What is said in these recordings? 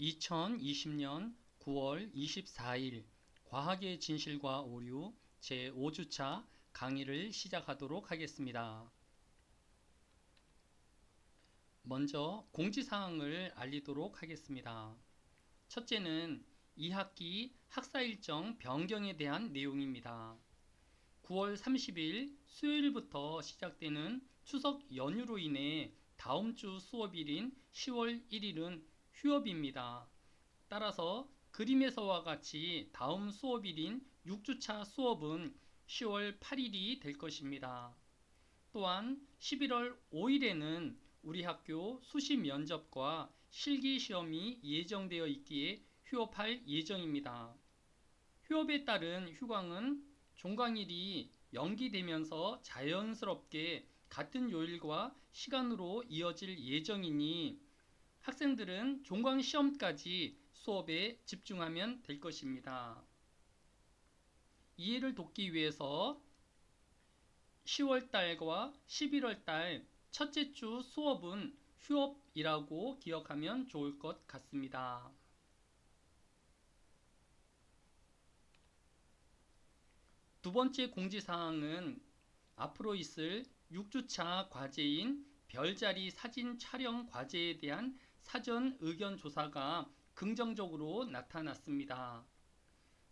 2020년 9월 24일 과학의 진실과 오류 제5주차 강의를 시작하도록 하겠습니다. 먼저 공지사항을 알리도록 하겠습니다. 첫째는 2학기 학사일정 변경에 대한 내용입니다. 9월 30일 수요일부터 시작되는 추석 연휴로 인해 다음 주 수업일인 10월 1일은 휴업입니다. 따라서 그림에서와 같이 다음 수업일인 6주차 수업은 10월 8일이 될 것입니다. 또한 11월 5일에는 우리 학교 수시 면접과 실기 시험이 예정되어 있기에 휴업할 예정입니다. 휴업에 따른 휴강은 종강일이 연기되면서 자연스럽게 같은 요일과 시간으로 이어질 예정이니 학생들은 종강시험까지 수업에 집중하면 될 것입니다. 이해를 돕기 위해서 10월달과 11월달 첫째 주 수업은 휴업이라고 기억하면 좋을 것 같습니다. 두 번째 공지사항은 앞으로 있을 6주차 과제인 별자리 사진 촬영 과제에 대한 사전 의견 조사가 긍정적으로 나타났습니다.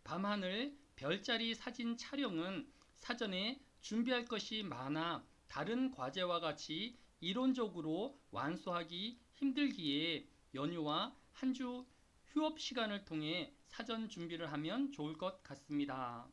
밤하늘 별자리 사진 촬영은 사전에 준비할 것이 많아 다른 과제와 같이 이론적으로 완수하기 힘들기에 연휴와 한 주 휴업 시간을 통해 사전 준비를 하면 좋을 것 같습니다.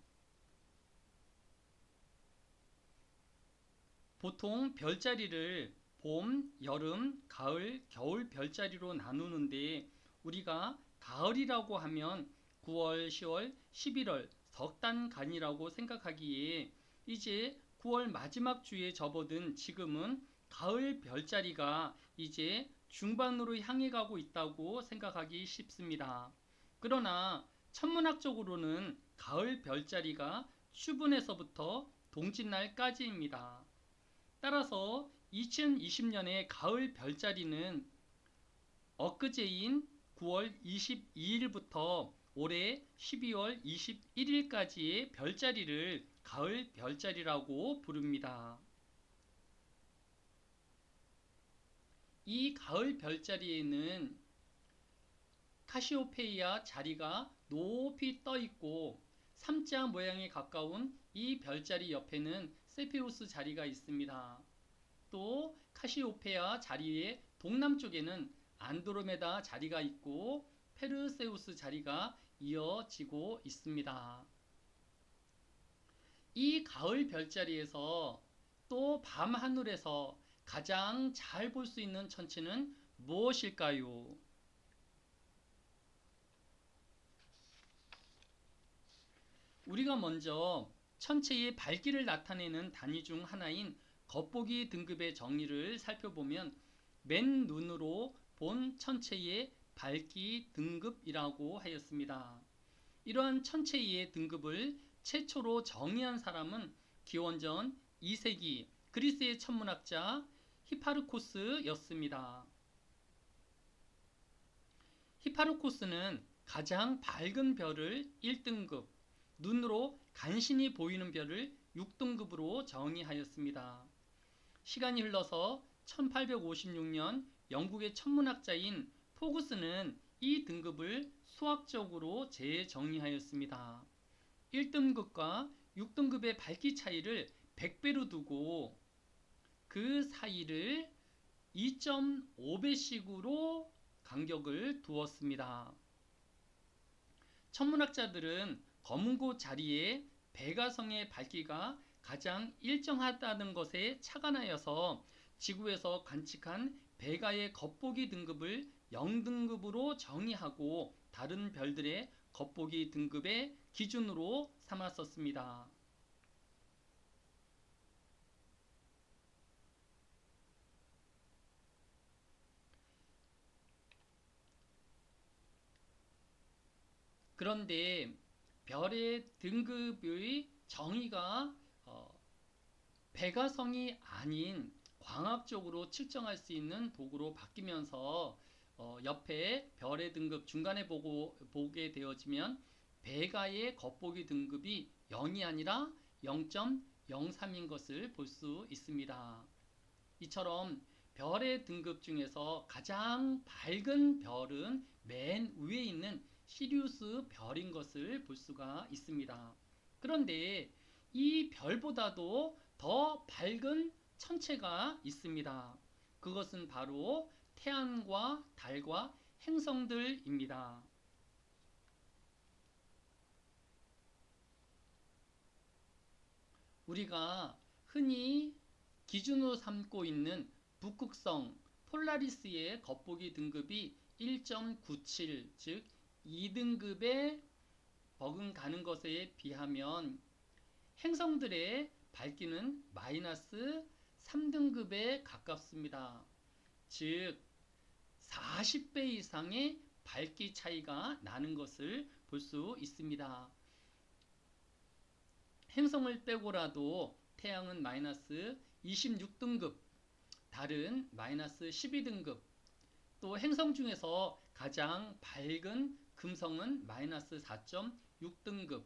보통 별자리를 봄, 여름, 가을, 겨울 별자리로 나누는데 우리가 가을이라고 하면 9월, 10월, 11월 석 달간이라고 생각하기에 이제 9월 마지막 주에 접어든 지금은 가을 별자리가 이제 중반으로 향해 가고 있다고 생각하기 쉽습니다. 그러나 천문학적으로는 가을 별자리가 추분에서부터 동짓날까지입니다. 따라서 2020년의 가을 별자리는 엊그제인 9월 22일부터 올해 12월 21일까지의 별자리를 가을 별자리라고 부릅니다. 이 가을 별자리에는 카시오페이아 자리가 높이 떠 있고 3자 모양에 가까운 이 별자리 옆에는 세피로스 자리가 있습니다. 또 카시오페아 자리의 동남쪽에는 안드로메다 자리가 있고 페르세우스 자리가 이어지고 있습니다. 이 가을 별자리에서 또 밤하늘에서 가장 잘 볼 수 있는 천체는 무엇일까요? 우리가 먼저 천체의 밝기를 나타내는 단위 중 하나인 겉보기 등급의 정의를 살펴보면 맨눈으로 본 천체의 밝기 등급이라고 하였습니다. 이러한 천체의 등급을 최초로 정의한 사람은 기원전 2세기 그리스의 천문학자 히파르코스였습니다. 히파르코스는 가장 밝은 별을 1등급, 눈으로 간신히 보이는 별을 6등급으로 정의하였습니다. 시간이 흘러서 1856년 영국의 천문학자인 포구스는 이 등급을 수학적으로 재정의하였습니다. 1등급과 6등급의 밝기 차이를 100배로 두고 그 사이를 2.5배씩으로 간격을 두었습니다. 천문학자들은 검은 곳 자리에 베가성의 밝기가 가장 일정하다는 것에 착안하여서 지구에서 관측한 베가의 겉보기 등급을 0등급으로 정의하고 다른 별들의 겉보기 등급의 기준으로 삼았었습니다. 그런데 별의 등급의 정의가 베가성이 아닌 광학적으로 측정할 수 있는 도구로 바뀌면서 옆에 별의 등급 중간에 보게 되어지면 배가의 겉보기 등급이 0이 아니라 0.03인 것을 볼 수 있습니다. 이처럼 별의 등급 중에서 가장 밝은 별은 맨 위에 있는 시리우스 별인 것을 볼 수가 있습니다. 그런데 이 별보다도 더 밝은 천체가 있습니다. 그것은 바로 태양과 달과 행성들입니다. 우리가 흔히 기준으로 삼고 있는 북극성 폴라리스의 겉보기 등급이 1.97, 즉 2등급에 버금가는 것에 비하면 행성들의 밝기는 마이너스 3등급에 가깝습니다. 즉 40배 이상의 밝기 차이가 나는 것을 볼 수 있습니다. 행성을 빼고라도 태양은 마이너스 26등급, 달은 마이너스 12등급, 또 행성 중에서 가장 밝은 금성은 마이너스 4.6등급,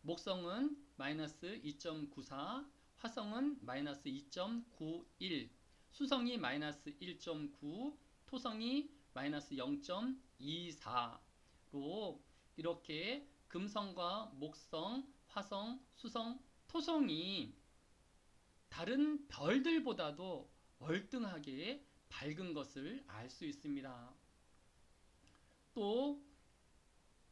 목성은 마이너스 2.94, 화성은 마이너스 2.91, 수성이 마이너스 1.9, 토성이 마이너스 0.24로 이렇게 금성과 목성, 화성, 수성, 토성이 다른 별들보다도 월등하게 밝은 것을 알 수 있습니다. 또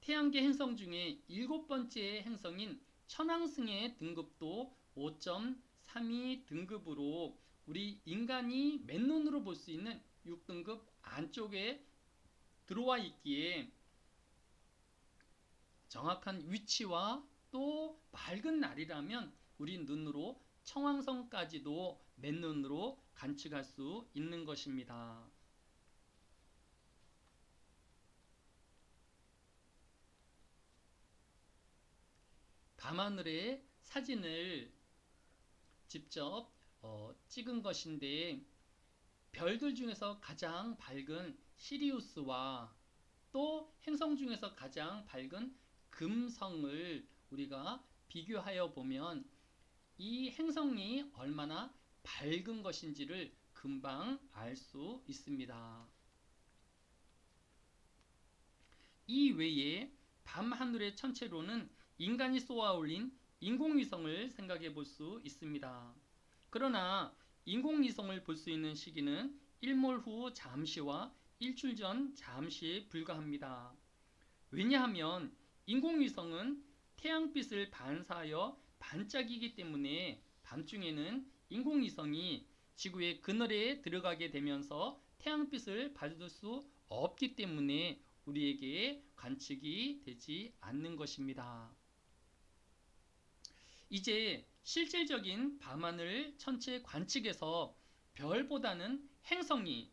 태양계 행성 중에 7번째 행성인 천왕승의 등급도 5.32 등급으로 우리 인간이 맨눈으로 볼 수 있는 6등급 안쪽에 들어와 있기에 정확한 위치와 또 맑은 날이라면 우리 눈으로 청왕성까지도 맨눈으로 관측할 수 있는 것입니다. 밤하늘의 사진을 직접 찍은 것인데 별들 중에서 가장 밝은 시리우스와 또 행성 중에서 가장 밝은 금성을 우리가 비교하여 보면 이 행성이 얼마나 밝은 것인지를 금방 알 수 있습니다. 이 외에 밤하늘의 천체로는 인간이 쏘아 올린 인공위성을 생각해 볼 수 있습니다. 그러나 인공위성을 볼 수 있는 시기는 일몰 후 잠시와 일출 전 잠시에 불과합니다. 왜냐하면 인공위성은 태양빛을 반사하여 반짝이기 때문에 밤중에는 인공위성이 지구의 그늘에 들어가게 되면서 태양빛을 받을 수 없기 때문에 우리에게 관측이 되지 않는 것입니다. 이제 실질적인 밤하늘 천체 관측에서 별보다는 행성이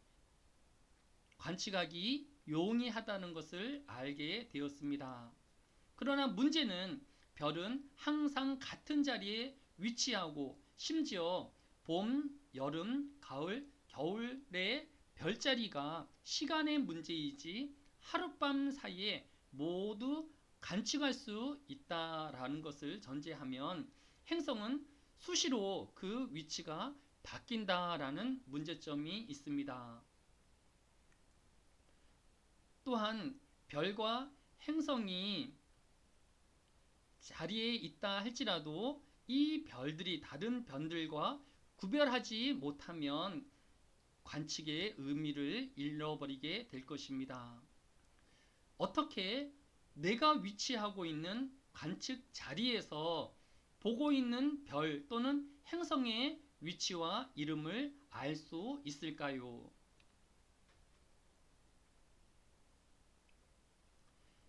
관측하기 용이하다는 것을 알게 되었습니다. 그러나 문제는 별은 항상 같은 자리에 위치하고 심지어 봄, 여름, 가을, 겨울의 별자리가 시간의 문제이지 하룻밤 사이에 모두 관측할 수 있다라는 것을 전제하면 행성은 수시로 그 위치가 바뀐다라는 문제점이 있습니다. 또한 별과 행성이 자리에 있다 할지라도 이 별들이 다른 별들과 구별하지 못하면 관측의 의미를 잃어버리게 될 것입니다. 어떻게 내가 위치하고 있는 관측 자리에서 보고 있는 별 또는 행성의 위치와 이름을 알 수 있을까요?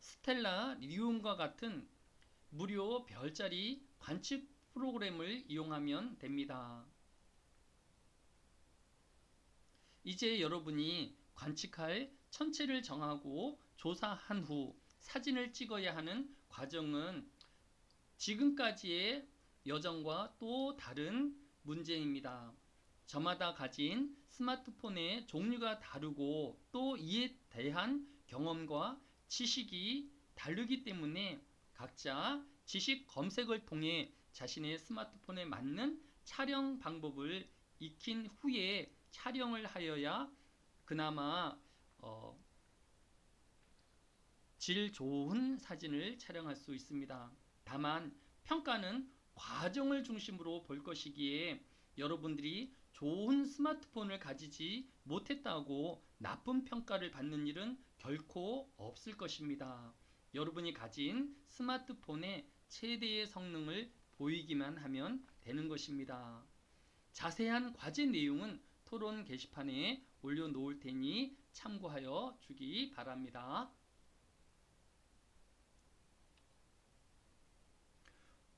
스텔라리움과 같은 무료 별자리 관측 프로그램을 이용하면 됩니다. 이제 여러분이 관측할 천체를 정하고 조사한 후 사진을 찍어야 하는 과정은 지금까지의 여정과 또 다른 문제입니다. 저마다 가진 스마트폰의 종류가 다르고 또 이에 대한 경험과 지식이 다르기 때문에 각자 지식 검색을 통해 자신의 스마트폰에 맞는 촬영 방법을 익힌 후에 촬영을 하여야 그나마 질 좋은 사진을 촬영할 수 있습니다. 다만 평가는 과정을 중심으로 볼 것이기에 여러분들이 좋은 스마트폰을 가지지 못했다고 나쁜 평가를 받는 일은 결코 없을 것입니다. 여러분이 가진 스마트폰의 최대의 성능을 보이기만 하면 되는 것입니다. 자세한 과제 내용은 토론 게시판에 올려놓을 테니 참고하여 주기 바랍니다.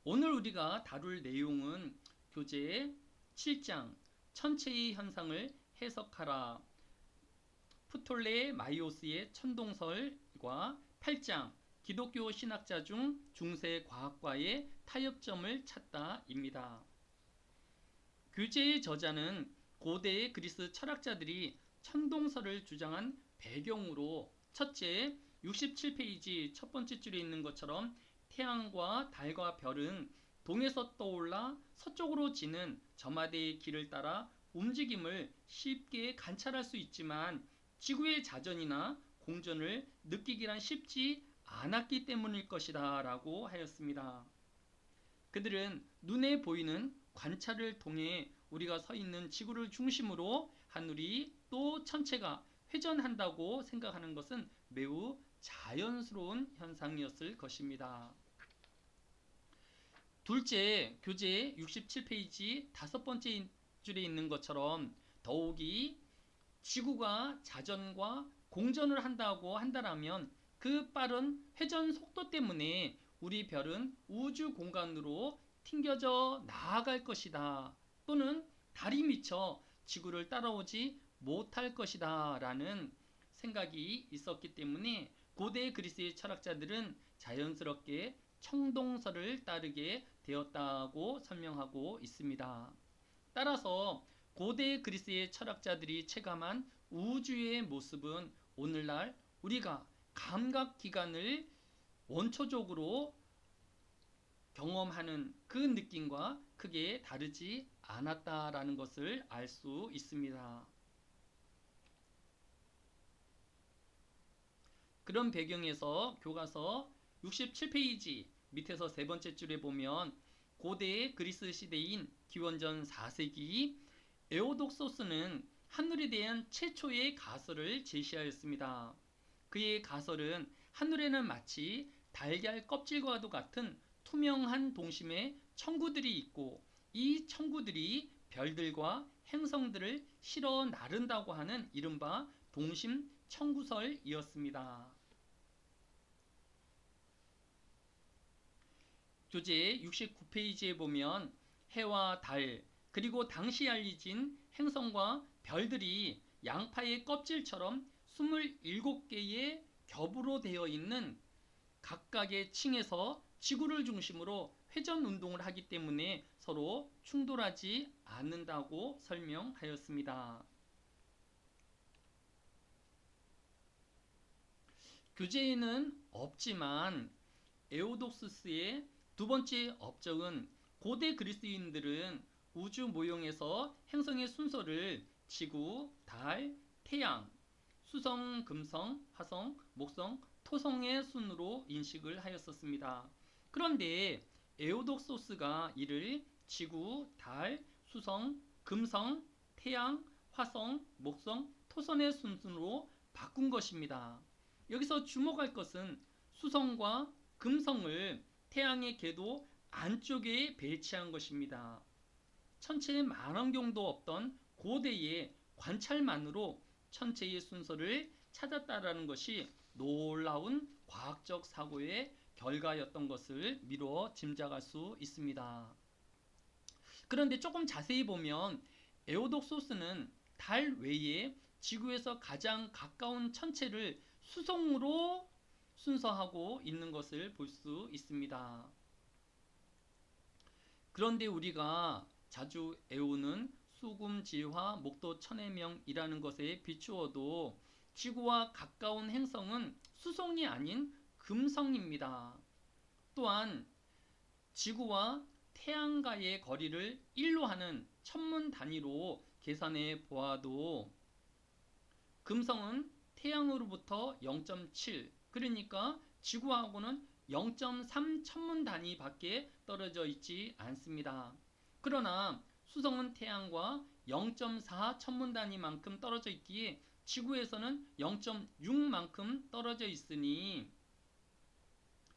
오늘 우리가 다룰 내용은 교재 7장 천체의 현상을 해석하라 프톨레마이오스의 천동설과 8장 기독교 신학자 중 중세 과학과의 타협점을 찾다입니다. 교재의 저자는 고대의 그리스 철학자들이 천동설을 주장한 배경으로 첫째 67페이지 첫 번째 줄에 있는 것처럼 태양과 달과 별은 동에서 떠올라 서쪽으로 지는 저마다의 길을 따라 움직임을 쉽게 관찰할 수 있지만 지구의 자전이나 공전을 느끼기란 쉽지 않았기 때문일 것이다 라고 하였습니다. 그들은 눈에 보이는 관찰을 통해 우리가 서 있는 지구를 중심으로 하늘이 또 천체가 회전한다고 생각하는 것은 매우 자연스러운 현상이었을 것입니다. 둘째, 교재 67페이지 다섯 번째 줄에 있는 것처럼 더욱이 지구가 자전과 공전을 한다고 한다면 그 빠른 회전 속도 때문에 우리 별은 우주 공간으로 튕겨져 나아갈 것이다. 또는 달이 미쳐 지구를 따라오지 못할 것이다 라는 생각이 있었기 때문에 고대 그리스의 철학자들은 자연스럽게 천동설을 따르게 되었다고 설명하고 있습니다. 따라서 고대 그리스의 철학자들이 체감한 우주의 모습은 오늘날 우리가 감각기관을 원초적으로 경험하는 그 느낌과 크게 다르지 않았다라는 것을 알 수 있습니다. 그런 배경에서 교과서 67페이지 밑에서 세 번째 줄에 보면 고대의 그리스 시대인 기원전 4세기 에오독소스는 하늘에 대한 최초의 가설을 제시하였습니다. 그의 가설은 하늘에는 마치 달걀 껍질과도 같은 투명한 동심의 천구들이 있고 이 천구들이 별들과 행성들을 실어 나른다고 하는 이른바 동심 천구설이었습니다. 교재 69페이지에 보면 해와 달 그리고 당시 알려진 행성과 별들이 양파의 껍질처럼 27개의 겹으로 되어 있는 각각의 층에서 지구를 중심으로 회전 운동을 하기 때문에 서로 충돌하지 않는다고 설명하였습니다. 교재에는 없지만 에오독스의 두 번째 업적은 고대 그리스인들은 우주 모형에서 행성의 순서를 지구, 달, 태양, 수성, 금성, 화성, 목성, 토성의 순으로 인식을 하였었습니다. 그런데 에오독소스가 이를 지구, 달, 수성, 금성, 태양, 화성, 목성, 토성의 순으로 바꾼 것입니다. 여기서 주목할 것은 수성과 금성을 태양의 궤도 안쪽에 배치한 것입니다. 천체에 만원경도 없던 고대의 관찰만으로 천체의 순서를 찾았다라는 것이 놀라운 과학적 사고의 결과였던 것을 미루어 짐작할 수 있습니다. 그런데 조금 자세히 보면 에오독소스는 달 외에 지구에서 가장 가까운 천체를 수성으로 순서하고 있는 것을 볼 수 있습니다. 그런데 우리가 자주 애우는 수금지화 목도 천해명이라는 것에 비추어도 지구와 가까운 행성은 수성이 아닌 금성입니다. 또한 지구와 태양과의 거리를 1로 하는 천문 단위로 계산해 보아도 금성은 태양으로부터 0.7, 그러니까 지구하고는 0.3 천문 단위밖에 떨어져 있지 않습니다. 그러나 수성은 태양과 0.4 천문 단위만큼 떨어져 있기에 지구에서는 0.6만큼 떨어져 있으니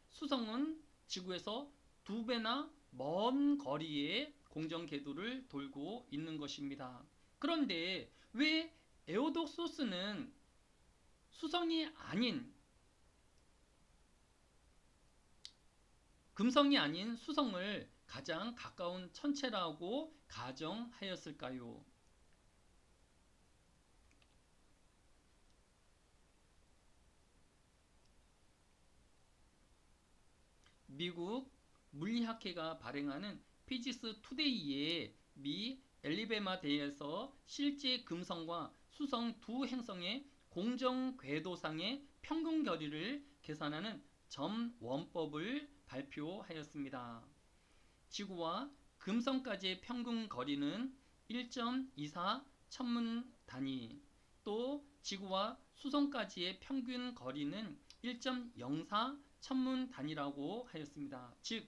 수성은 지구에서 2배나 먼 거리의 공정 궤도를 돌고 있는 것입니다. 그런데 왜 에오독소스는 수성이 아닌 금성이 아닌 수성을 가장 가까운 천체라고 가정하였을까요? 미국 물리학회가 발행하는 피지스 투데이의 미 엘리베마 대에서 실제 금성과 수성 두 행성의 공정 궤도상의 평균 거리를 계산하는 점 원법을 발표하였습니다. 지구와 금성까지의 평균 거리는 1.24 천문 단위, 또 지구와 수성까지의 평균 거리는 1.04 천문 단위라고 하였습니다. 즉,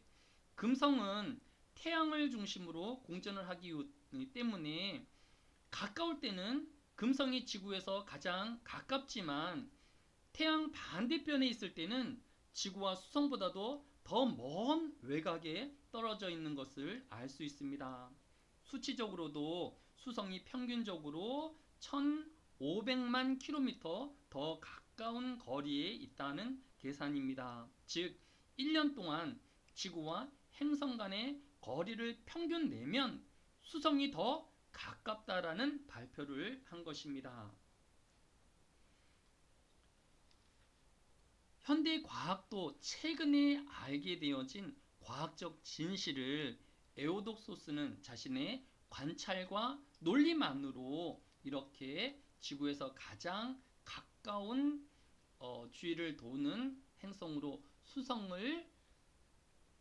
금성은 태양을 중심으로 공전을 하기 때문에 가까울 때는 금성이 지구에서 가장 가깝지만 태양 반대편에 있을 때는 지구와 수성보다도 더 먼 외곽에 떨어져 있는 것을 알 수 있습니다. 수치적으로도 수성이 평균적으로 1500만 킬로미터 더 가까운 거리에 있다는 계산입니다. 즉 1년 동안 지구와 행성 간의 거리를 평균 내면 수성이 더 가깝다라는 발표를 한 것입니다. 현대 과학도 최근에 알게 되어진 과학적 진실을 에오독소스는 자신의 관찰과 논리만으로 이렇게 지구에서 가장 가까운 주위를 도는 행성으로 수성을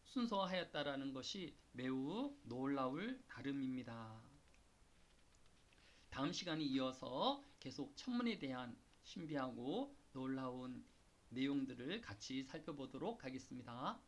순서하였다라는 것이 매우 놀라울 따름입니다. 다음 시간에 이어서 계속 천문에 대한 신비하고 놀라운 내용들을 같이 살펴보도록 하겠습니다.